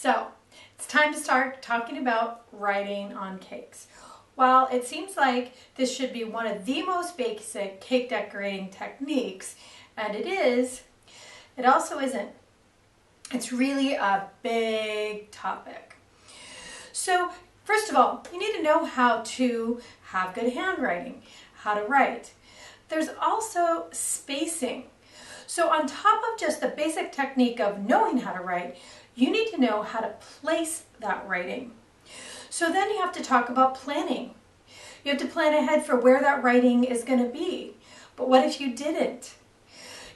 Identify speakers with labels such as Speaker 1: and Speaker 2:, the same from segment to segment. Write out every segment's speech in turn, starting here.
Speaker 1: So it's time to start talking about writing on cakes. While it seems like this should be one of the most basic cake decorating techniques, and it is, it also isn't. It's really a big topic. So first of all, you need to know how to have good handwriting, how to write. There's also spacing. So on top of just the basic technique of knowing how to write, you need to know how to place that writing. So then you have to talk about planning. You have to plan ahead for where that writing is going to be. But what if you didn't?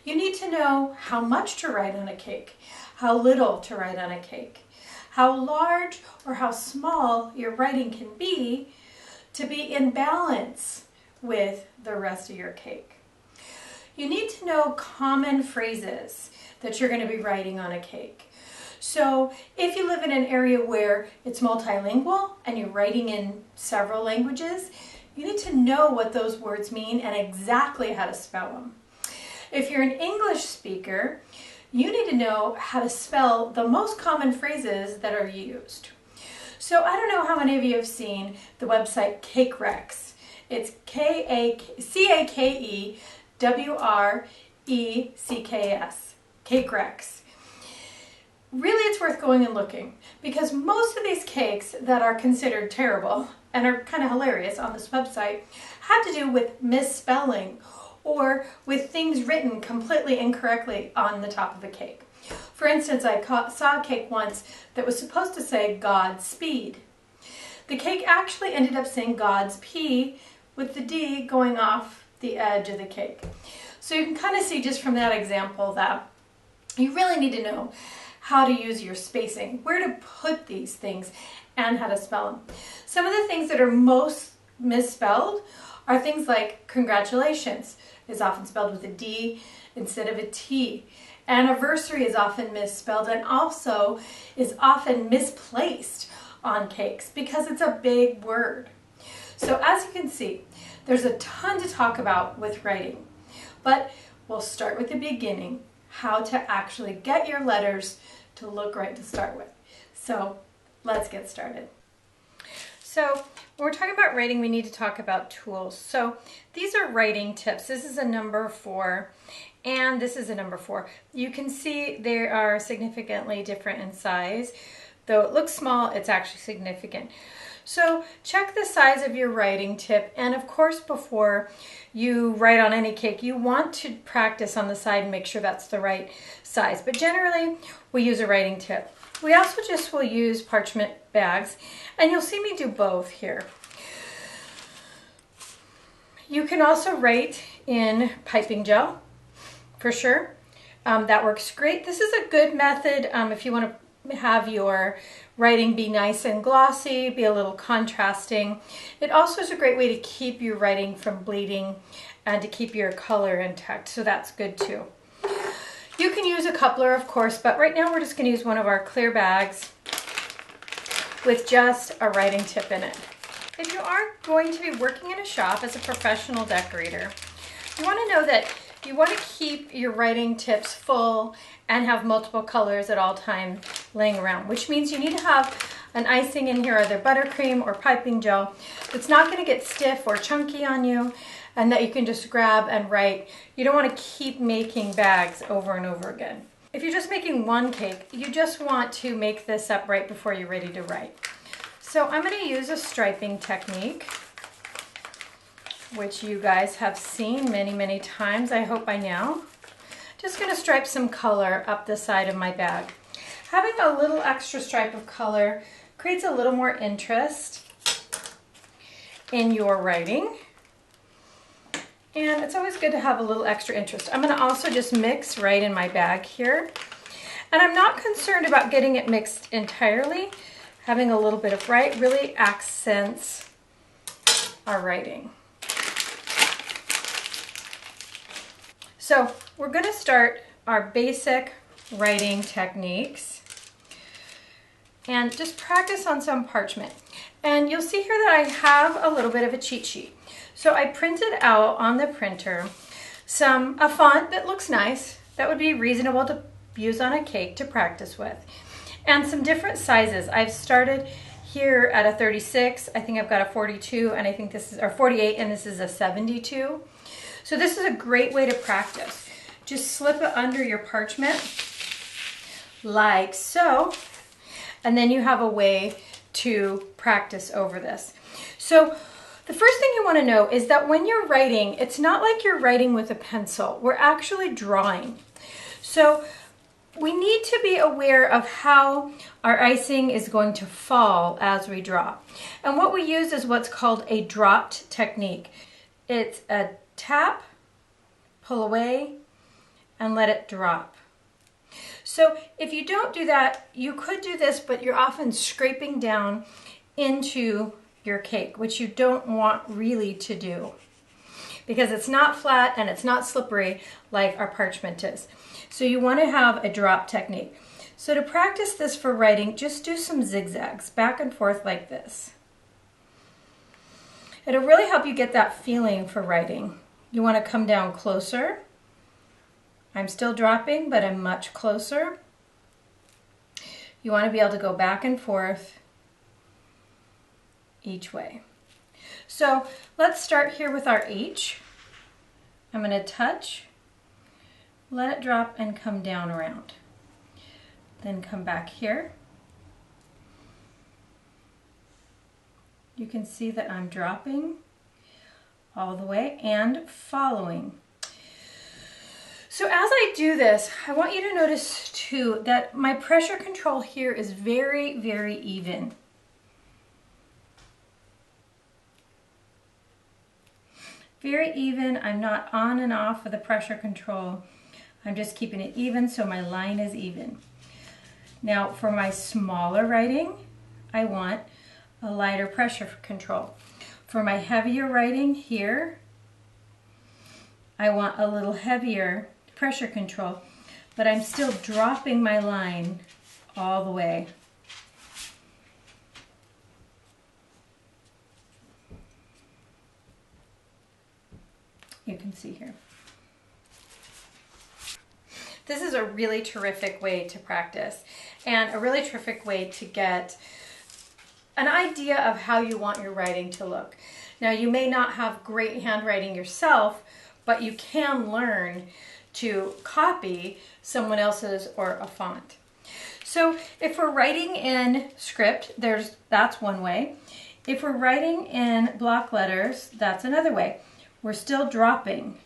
Speaker 1: You need to know how much to write on a cake, how little to write on a cake, how large or how small your writing can be to be in balance with the rest of your cake. You need to know common phrases that you're going to be writing on a cake. So if you live in an area where it's multilingual and you're writing in several languages, you need to know what those words mean and exactly how to spell them. If you're an English speaker, you need to know how to spell the most common phrases that are used. So I don't know how many of you have seen the website CakeRex. It's CakeWrecs, CakeRex. Really, it's worth going and looking because most of these cakes that are considered terrible and are kind of hilarious on this website have to do with misspelling or with things written completely incorrectly on the top of a cake. For instance, I saw a cake once that was supposed to say Godspeed. The cake actually ended up saying Godspeed with the D going off the edge of the cake. So you can kind of see just from that example that you really need to know how to use your spacing, where to put these things, and how to spell them. Some of the things that are most misspelled are things like congratulations is often spelled with a D instead of a T. Anniversary is often misspelled and also is often misplaced on cakes because it's a big word. So as you can see, there's a ton to talk about with writing, but we'll start with the beginning, how to actually get your letters to look right to start with. So let's get started. So when we're talking about writing, we need to talk about tools. So these are writing tips. This is a number 4 and this is a number 4. You can see they are significantly different in size. Though it looks small, it's actually significant. So check the size of your writing tip, and of course before you write on any cake, you want to practice on the side and make sure that's the right size. But generally, we use a writing tip. We also just will use parchment bags, and you'll see me do both here. You can also write in piping gel, for sure. That works great. This is a good method if you want to have your writing be nice and glossy, be a little contrasting. It also is a great way to keep your writing from bleeding and to keep your color intact, so that's good too. You can use a coupler, of course, but right now we're just going to use one of our clear bags with just a writing tip in it. If you are going to be working in a shop as a professional decorator, you want to know that you want to keep your writing tips full and have multiple colors at all times laying around, which means you need to have an icing in here, either buttercream or piping gel, that's not going to get stiff or chunky on you and that you can just grab and write. You don't want to keep making bags over and over again. If you're just making one cake, you just want to make this up right before you're ready to write. So I'm going to use a striping technique, which you guys have seen many, many times, I hope by now. Just going to stripe some color up the side of my bag. Having a little extra stripe of color creates a little more interest in your writing. And it's always good to have a little extra interest. I'm going to also just mix right in my bag here. And I'm not concerned about getting it mixed entirely. Having a little bit of white really accents our writing. So we're going to start our basic writing techniques and just practice on some parchment. And you'll see here that I have a little bit of a cheat sheet. So I printed out on the printer a font that looks nice, that would be reasonable to use on a cake to practice with. and some different sizes. I've started here at a 36, I think I've got a 42, and I think this is, or 48, and this is a 72. So this is a great way to practice. Just slip it under your parchment like so, and then you have a way to practice over this. So the first thing you want to know is that when you're writing, it's not like you're writing with a pencil. We're actually drawing. So we need to be aware of how our icing is going to fall as we draw. And what we use is what's called a dropped technique. It's a tap, pull away, and let it drop. So if you don't do that, you could do this, but you're often scraping down into your cake, which you don't want really to do because it's not flat and it's not slippery like our parchment is. So you want to have a drop technique. So to practice this for writing, just do some zigzags back and forth like this. It'll really help you get that feeling for writing. You want to come down closer. I'm still dropping, but I'm much closer. You want to be able to go back and forth each way. So let's start here with our H. I'm going to touch, let it drop, and come down around. Then come back here. You can see that I'm dropping all the way and following. So as I do this, I want you to notice too that my pressure control here is very, very even. Very even. I'm not on and off with the pressure control. I'm just keeping it even so my line is even. Now for my smaller writing, I want a lighter pressure control. For my heavier writing here, I want a little heavier pressure control, but I'm still dropping my line all the way. You can see here. This is a really terrific way to practice and a really terrific way to get an idea of how you want your writing to look. Now you may not have great handwriting yourself, but you can learn to copy someone else's or a font. So if we're writing in script, that's one way. If we're writing in block letters, that's another way. We're still dropping.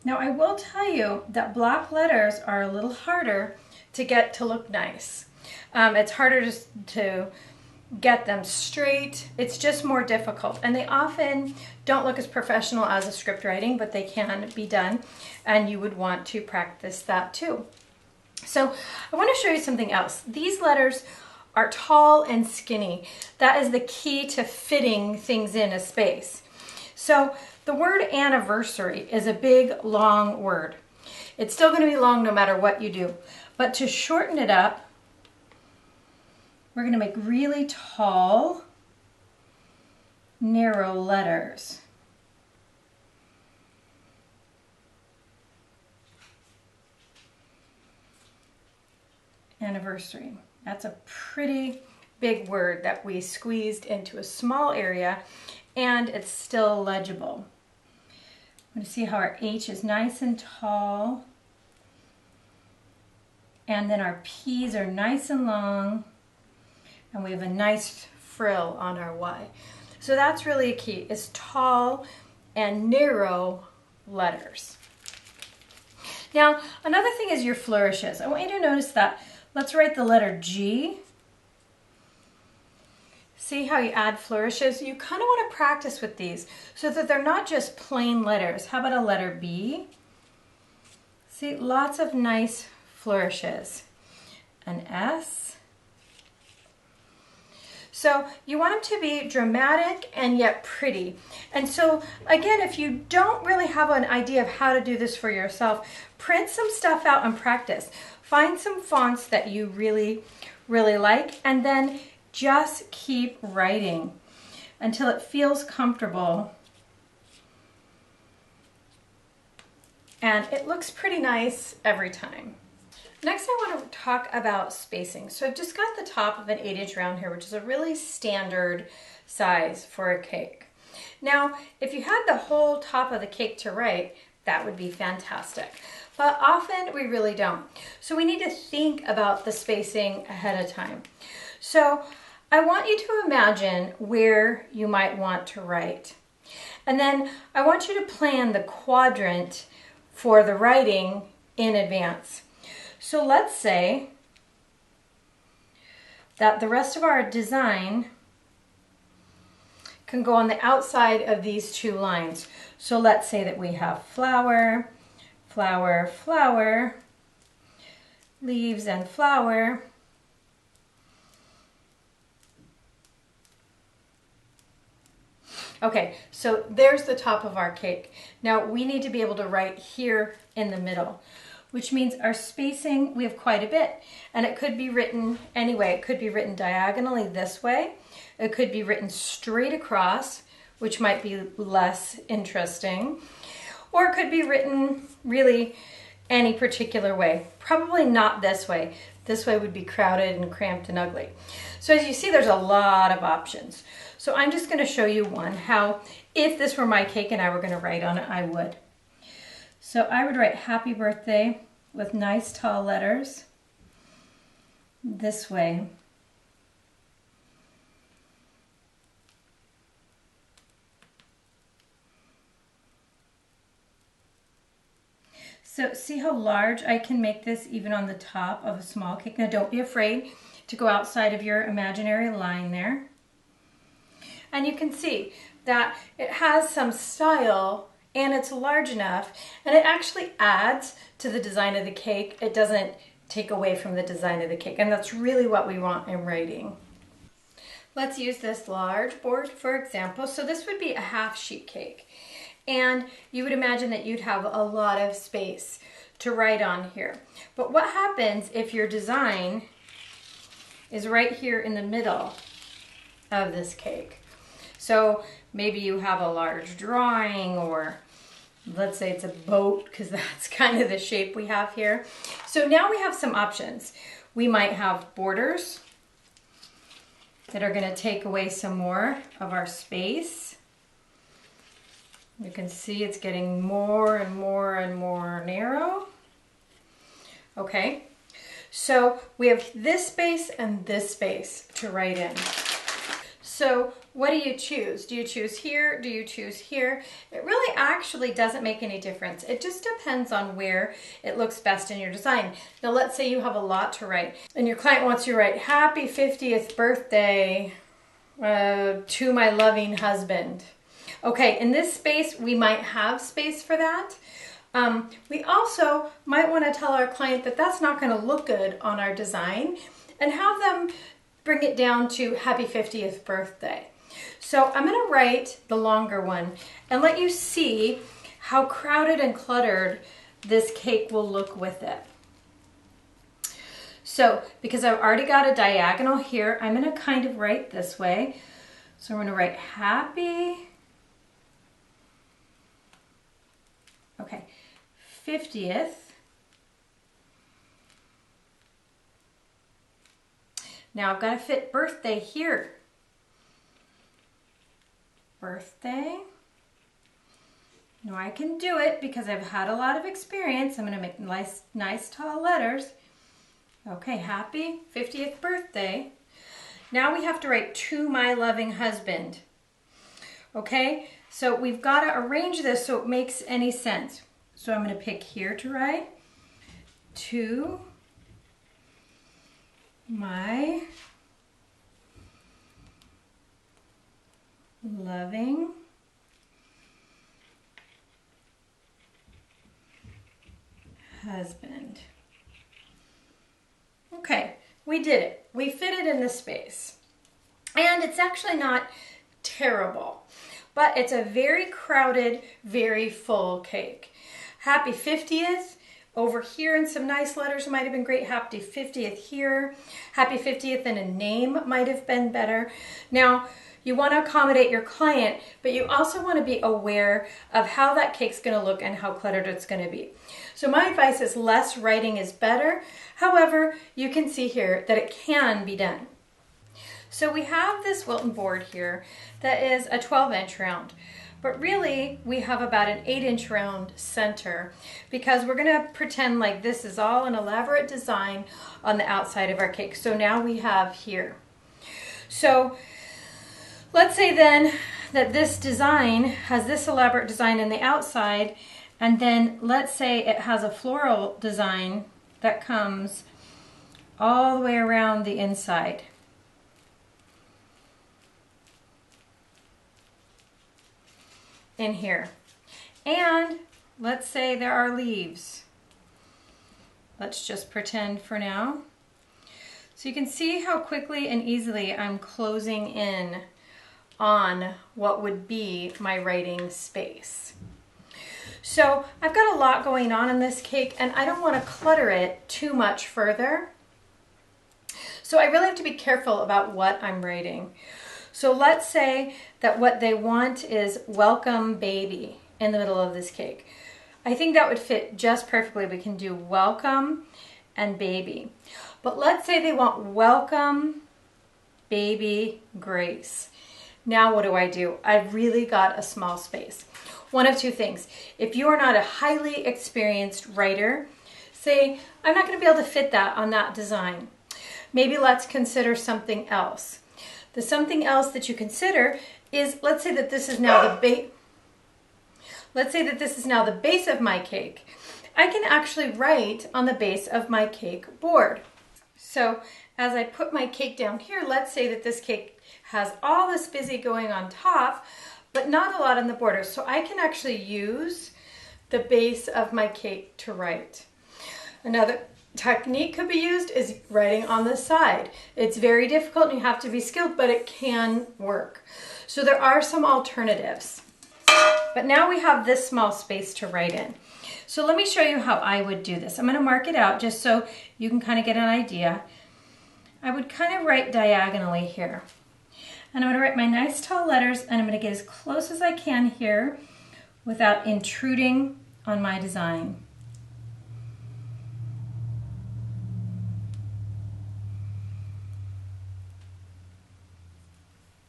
Speaker 1: Now I will tell you that block letters are a little harder to get to look nice. It's harder to get them straight. It's just more difficult, and they often don't look as professional as a script writing, but they can be done, and you would want to practice that too. So I want to show you something else. These letters are tall and skinny. That is the key to fitting things in a space. So the word anniversary is a big, long word. It's still going to be long no matter what you do. But to shorten it up, we're going to make really tall, narrow letters. Anniversary. That's a pretty big word that we squeezed into a small area, and it's still legible. I'm going to see how our H is nice and tall, and then our P's are nice and long, and we have a nice frill on our Y. So that's really a key, is tall and narrow letters. Now, another thing is your flourishes. I want you to notice that. Let's write the letter G. See how you add flourishes? You kind of want to practice with these so that they're not just plain letters. How about a letter B? See, lots of nice flourishes. An S. So you want them to be dramatic and yet pretty. And so again, if you don't really have an idea of how to do this for yourself, print some stuff out and practice. Find some fonts that you really, really like, and then just keep writing until it feels comfortable and it looks pretty nice every time. Next, I want to talk about spacing. So I've just got the top of an 8-inch round here, which is a really standard size for a cake. Now, if you had the whole top of the cake to write, that would be fantastic. But often we really don't. So we need to think about the spacing ahead of time. So I want you to imagine where you might want to write. And then I want you to plan the quadrant for the writing in advance. So let's say that the rest of our design can go on the outside of these two lines. So let's say that we have flower, flower, flower, leaves and flower. Okay, so there's the top of our cake. Now we need to be able to write here in the middle, which means our spacing, we have quite a bit. And it could be written anyway. It could be written diagonally this way. It could be written straight across, which might be less interesting. Or it could be written really any particular way. Probably not this way. This way would be crowded and cramped and ugly. So as you see, there's a lot of options. So I'm just going to show you one, how if this were my cake and I were going to write on it, I would. So I would write happy birthday with nice tall letters this way. So see how large I can make this even on the top of a small cake. Now don't be afraid to go outside of your imaginary line there. And you can see that it has some style and it's large enough, and it actually adds to the design of the cake. It doesn't take away from the design of the cake, and that's really what we want in writing. Let's use this large board for example. So this would be a half sheet cake, and you would imagine that you'd have a lot of space to write on here. But what happens if your design is right here in the middle of this cake? So maybe you have a large drawing, or let's say it's a boat, because that's kind of the shape we have here. So now we have some options. We might have borders that are going to take away some more of our space. You can see it's getting more and more and more narrow. Okay, so we have this space and this space to write in. So what do you choose? Do you choose here? Do you choose here? It really actually doesn't make any difference. It just depends on where it looks best in your design. Now let's say you have a lot to write and your client wants you to write happy 50th birthday to my loving husband. Okay, in this space we might have space for that. We also might want to tell our client that that's not going to look good on our design and have them bring it down to happy 50th birthday. So I'm going to write the longer one and let you see how crowded and cluttered this cake will look with it. So because I've already got a diagonal here, I'm going to kind of write this way. So I'm going to write happy, okay, 50th. Now I've got to fit birthday here. Birthday. Now I can do it because I've had a lot of experience. I'm going to make nice tall letters. Okay, happy 50th birthday. Now we have to write to my loving husband. Okay, so we've got to arrange this so it makes any sense. So I'm going to pick here to write to my loving husband. Okay, we did it. We fit it in the space. And it's actually not terrible, but it's a very crowded, very full cake. Happy 50th Over here in some nice letters might have been great. Happy 50th here. Happy 50th in a name might have been better. Now, you want to accommodate your client, but you also want to be aware of how that cake's going to look and how cluttered it's going to be. So my advice is less writing is better. However, you can see here that it can be done. So we have this Wilton board here that is a 12-inch round. But really, we have about an 8-inch round center because we're going to pretend like this is all an elaborate design on the outside of our cake. So now we have here. So let's say then that this design has this elaborate design in the outside, and then let's say it has a floral design that comes all the way around the inside. In here. And let's say there are leaves. Let's just pretend for now. So you can see how quickly and easily I'm closing in on what would be my writing space. So I've got a lot going on in this cake and I don't want to clutter it too much further. So I really have to be careful about what I'm writing. So let's say that what they want is welcome baby in the middle of this cake. I think that would fit just perfectly. We can do welcome and baby. But let's say they want welcome baby Grace. Now what do? I've really got a small space. One of two things. If you are not a highly experienced writer, say, I'm not going to be able to fit that on that design. Maybe let's consider something else. The something else that you consider is, let's say that this is now the base. Let's say that this is now the base of my cake. I can actually write on the base of my cake board. So as I put my cake down here, let's say that this cake has all this busy going on top, but not a lot on the border. So I can actually use the base of my cake to write. Another technique could be used is writing on the side. It's very difficult and you have to be skilled, but it can work. So there are some alternatives. But now we have this small space to write in. So let me show you how I would do this. I'm going to mark it out just so you can kind of get an idea. I would kind of write diagonally here. And I'm going to write my nice tall letters and I'm going to get as close as I can here without intruding on my design.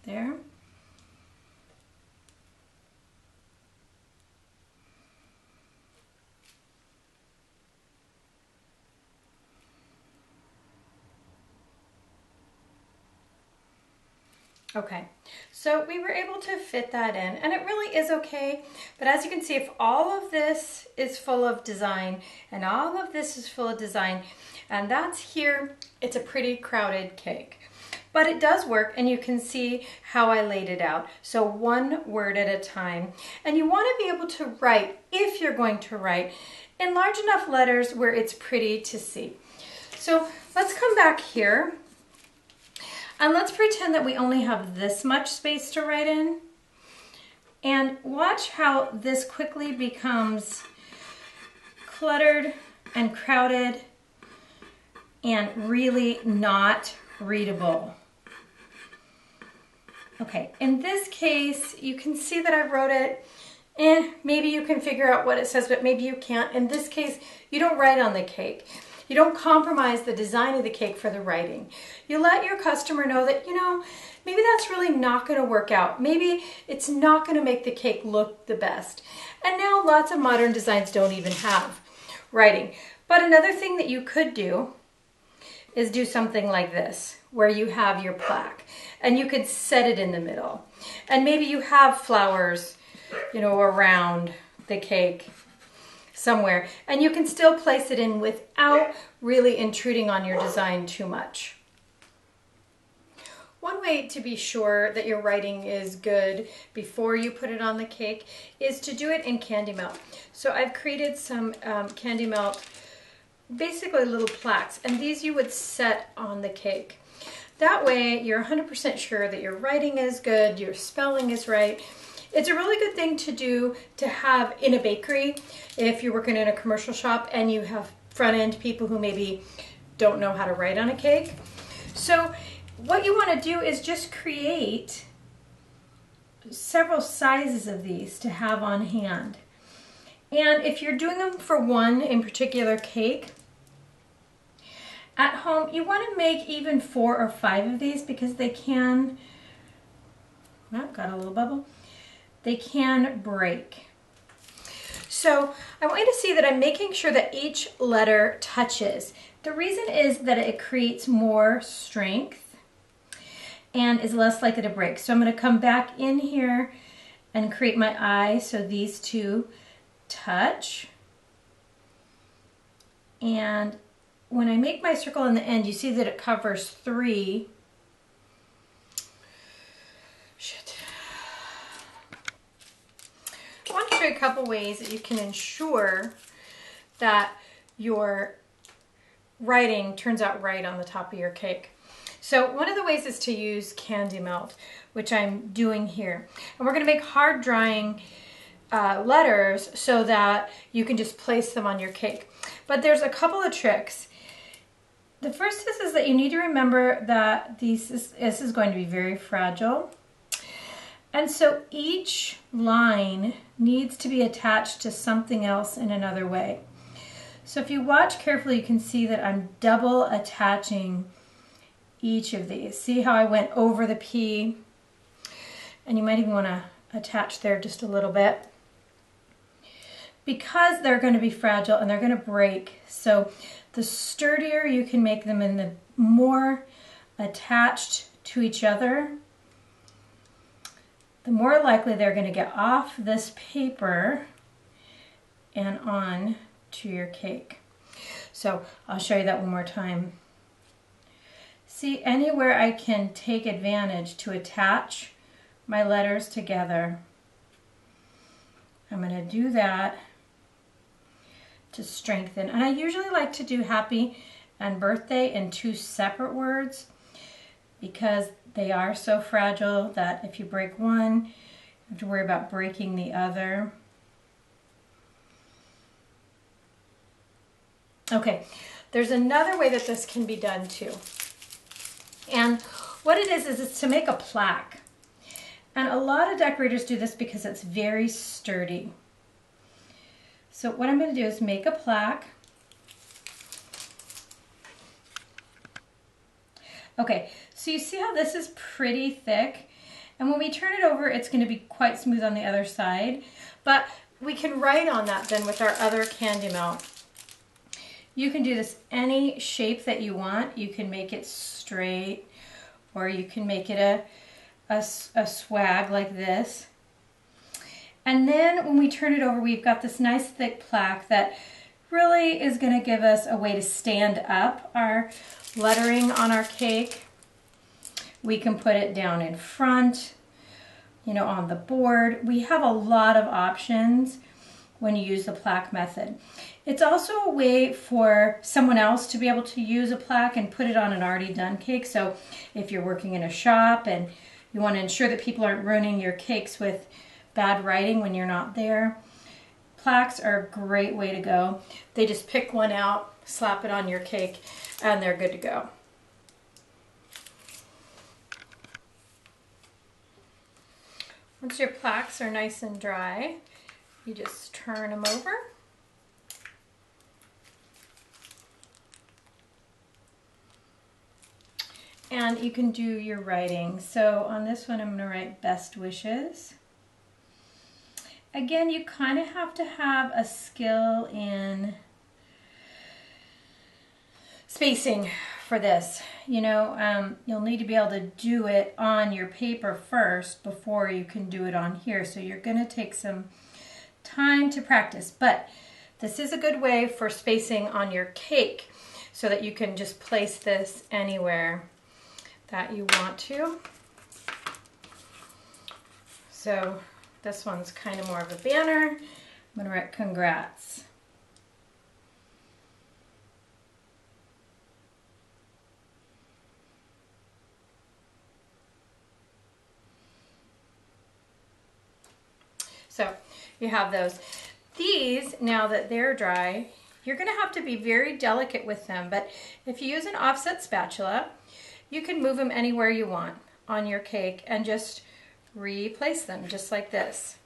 Speaker 1: There. Okay, so we were able to fit that in and it really is okay, but as you can see, if all of this is full of design and all of this is full of design and that's here, it's a pretty crowded cake. But it does work and you can see how I laid it out. So one word at a time. And you want to be able to write, if you're going to write, in large enough letters where it's pretty to see. So let's come back here. And let's pretend that we only have this much space to write in. And watch how this quickly becomes cluttered and crowded and really not readable. Okay, in this case, you can see that I wrote it. Maybe you can figure out what it says, but maybe you can't. In this case, you don't write on the cake. You don't compromise the design of the cake for the writing. You let your customer know that, you know, maybe that's really not going to work out. Maybe it's not going to make the cake look the best. And now lots of modern designs don't even have writing. But another thing that you could do is do something like this, where you have your plaque and you could set it in the middle. And maybe you have flowers, you know, around the cake somewhere, and you can still place it in without really intruding on your design too much. One way to be sure that your writing is good before you put it on the cake is to do it in candy melt. So I've created some candy melt, basically little plaques, and these you would set on the cake. That way you're 100% sure that your writing is good, your spelling is right, It's a really good thing to do to have in a bakery if you're working in a commercial shop and you have front end people who maybe don't know how to write on a cake. So what you want to do is just create several sizes of these to have on hand. And if you're doing them for one in particular cake, at home you want to make even 4 or 5 of these because they can, oh, got a little bubble, they can break. So I want you to see that I'm making sure that each letter touches. The reason is that it creates more strength and is less likely to break. So I'm going to come back in here and create my eye so these two touch. And when I make my circle in the end, you see that it covers 3. Shit. I want to show you a couple ways that you can ensure that your writing turns out right on the top of your cake. So one of the ways is to use candy melt, which I'm doing here. And we're going to make hard drying letters so that you can just place them on your cake. But there's a couple of tricks. The first is that you need to remember that this is going to be very fragile. And so each line needs to be attached to something else in another way. So if you watch carefully, you can see that I'm double attaching each of these. See how I went over the P? And you might even want to attach there just a little bit, because they're going to be fragile and they're going to break. So the sturdier you can make them and the more attached to each other, the more likely they're going to get off this paper and on to your cake. So I'll show you that one more time. See, anywhere I can take advantage to attach my letters together, I'm going to do that to strengthen. And I usually like to do happy and birthday in 2 separate words because they are so fragile that if you break one, you have to worry about breaking the other. Okay, there's another way that this can be done too. And what it is it's to make a plaque. And a lot of decorators do this because it's very sturdy. So what I'm going to do is make a plaque. Okay, so you see how this is pretty thick? And when we turn it over, it's going to be quite smooth on the other side. But we can write on that then with our other candy melt. You can do this any shape that you want. You can make it straight, or you can make it a swag like this. And then when we turn it over, we've got this nice thick plaque that really is going to give us a way to stand up our lettering on our cake. We can put it down in front, you know, on the board. We have a lot of options when you use the plaque method. It's also a way for someone else to be able to use a plaque and put it on an already done cake. So if you're working in a shop and you want to ensure that people aren't ruining your cakes with bad writing when you're not there, plaques are a great way to go. They just pick one out, slap it on your cake, and they're good to go. Once your plaques are nice and dry, you just turn them over. And you can do your writing. So on this one, I'm going to write best wishes. Again, you kind of have to have a skill in spacing for this. You know, you'll need to be able to do it on your paper first before you can do it on here. So you're going to take some time to practice. But this is a good way for spacing on your cake so that you can just place this anywhere that you want to. So this one's kind of more of a banner. I'm going to write congrats. So you have those. These, now that they're dry, you're going to have to be very delicate with them, but if you use an offset spatula, you can move them anywhere you want on your cake and just replace them just like this.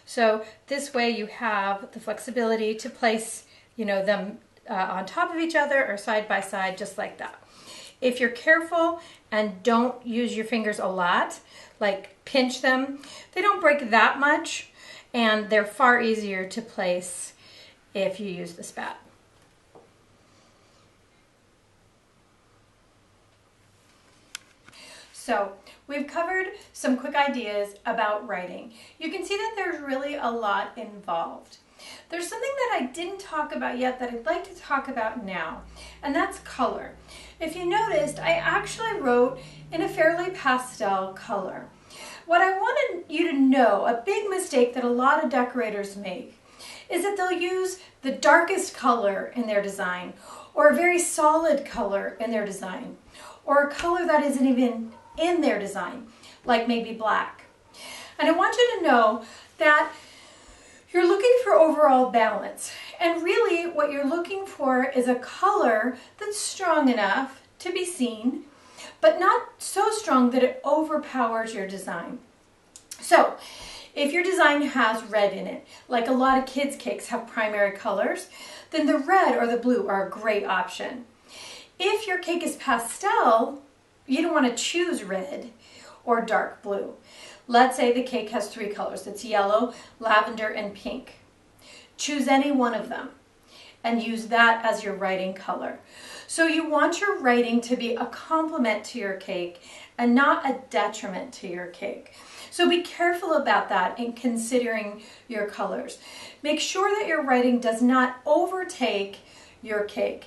Speaker 1: So this way you have the flexibility to place, you know, them on top of each other or side by side just like that. If you're careful and don't use your fingers a lot, like pinch them, they don't break that much and they're far easier to place if you use the spat. So we've covered some quick ideas about writing. You can see that there's really a lot involved. There's something that I didn't talk about yet that I'd like to talk about now, and that's color. If you noticed, I actually wrote in a fairly pastel color. What I wanted you to know, a big mistake that a lot of decorators make, is that they'll use the darkest color in their design, or a very solid color in their design, or a color that isn't even in their design, like maybe black. And I want you to know that you're looking for overall balance. And really what you're looking for is a color that's strong enough to be seen, but not so strong that it overpowers your design. So if your design has red in it, like a lot of kids' cakes have primary colors, then the red or the blue are a great option. If your cake is pastel, you don't want to choose red or dark blue. Let's say the cake has 3 colors. It's yellow, lavender, and pink. Choose any one of them and use that as your writing color. So you want your writing to be a complement to your cake and not a detriment to your cake. So be careful about that in considering your colors. Make sure that your writing does not overtake your cake.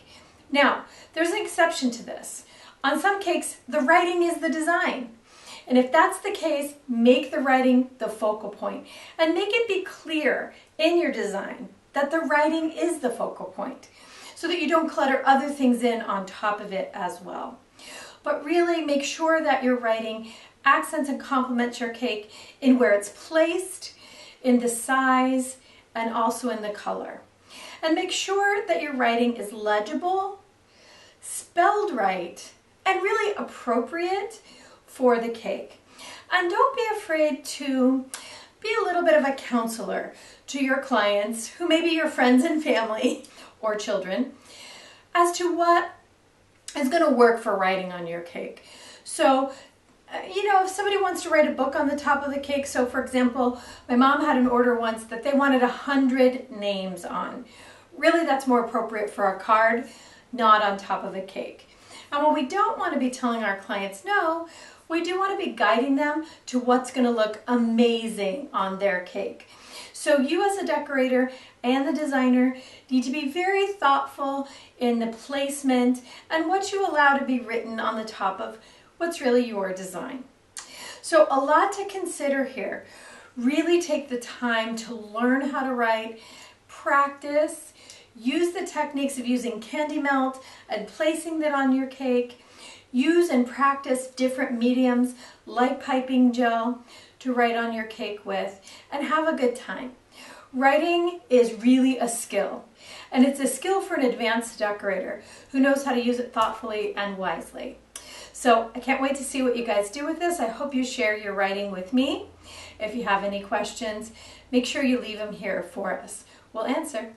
Speaker 1: Now, there's an exception to this. On some cakes, the writing is the design. And if that's the case, make the writing the focal point and make it be clear in your design that the writing is the focal point so that you don't clutter other things in on top of it as well. But really make sure that your writing accents and complements your cake in where it's placed, in the size, and also in the color. And make sure that your writing is legible, spelled right, and really appropriate for the cake. And don't be afraid to be a little bit of a counselor to your clients, who may be your friends and family or children, as to what is going to work for writing on your cake. So, you know, if somebody wants to write a book on the top of the cake, so for example, my mom had an order once that they wanted 100 names on. Really, that's more appropriate for a card, not on top of a cake. And while we don't want to be telling our clients no, we do want to be guiding them to what's going to look amazing on their cake. So you as a decorator and the designer need to be very thoughtful in the placement and what you allow to be written on the top of what's really your design. So a lot to consider here. Really take the time to learn how to write, practice, use the techniques of using candy melt and placing that on your cake. Use and practice different mediums like piping gel to write on your cake with, and have a good time. Writing is really a skill, and it's a skill for an advanced decorator who knows how to use it thoughtfully and wisely. So I can't wait to see what you guys do with this. I hope you share your writing with me. If you have any questions, make sure you leave them here for us. We'll answer.